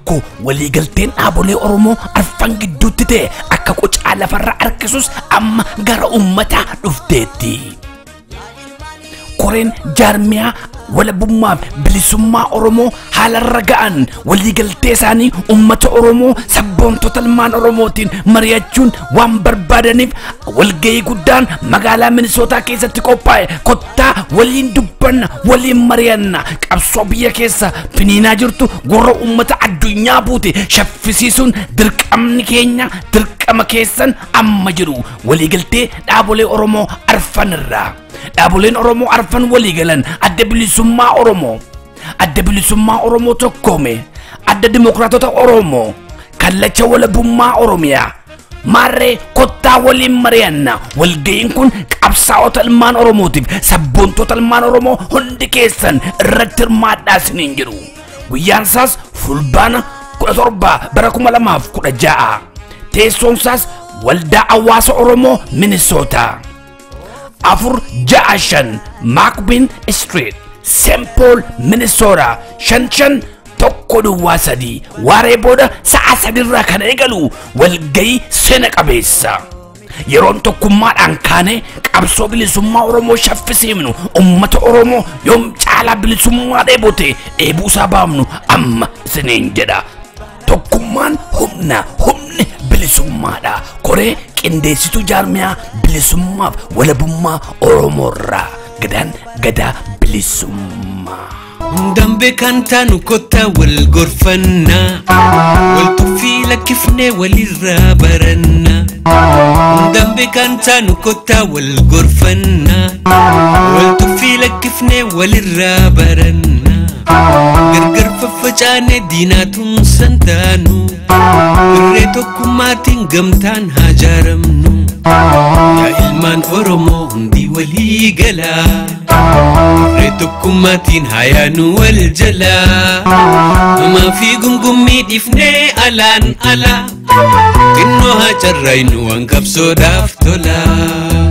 Ko walii galteen dhaabolee Oromoo arfan gidduutti ta'e akka qocaa lafarra harkisus amma gara uummataa dhufteetti. Koreen jaarmiyaa walabummaaf bilisummaa Oromoo haalarra ga'an walii galtee isaanii uummata Oromoo sabboontota ilmaan Oromootiin mari'achuun waan barbaadaniif walgahii guddaan magaalaa Minisootaa keessatti qophaa'e. Kottaa waliin dubbanna waliin mari'anna qabsoo biyya keessa finiinaa jirtu gurra uummata addunyaa buute shaffisiisuun dirqamni keenya dirqama keessan amma jiru. Walii galtee dhaabolee Oromoo arfanirraa dhaaboleen Oromoo arfan walii galan adda bilisummaa Oromoo, adda bilisummaa Oromoo tokkoome, adda dimokiraatota Oromoo, kallacha walabummaa Oromiyaa. Marree kottaa waliin mari'anna. Walgahiin kun qabsaa'ota ilmaan Oromootiif sabboontota ilmaan Oromoo hundi keessan irratti hirmaadhaa isiniin jiru. Guyyaan isaas fulbaana 17 bara 2016. Teessoon isaas waldaa hawaasa Oromoo Minisootaa. 465 Macbin Street, St. Paul, Minnesota. 5513 waaree booda sa'a 3 irraa kan eegalu walgahii seena qabeessa. Yeroon tokkummaadhaan kaane qabsoo bilisummaa Oromoo shaffisiifnu uummata Oromoo yoom caalaa bilisummaa dheebote dheebuusaa baafnu amma isiniin jedha. Tokkummaan humni bilisummaadha. Koree qindeessituu jaarmiyaa bilisummaaf walabummaa Oromoorraa gadaan gadaa bilisummaa. Dambe kan taanu kottaa wal gorfanna wal tuffii lakkifnee walirraa baranna. Dambe kan taanu kottaa wal gorfanna wal tuffii lakkifnee walirraa baranna. Gargar faffacaane diinaatuun santaanu irree tokkummaatiin gamtaan haa jaaramnu. Yaa ilmaan Oromoo hundi walii galaa irree tokkummaatiin haa yaanu wal jalaa. Hamaa fi gungummii dhiifnee alaan alaa xinnoo haa carraaynu waan qabsoodhaaf tolaa.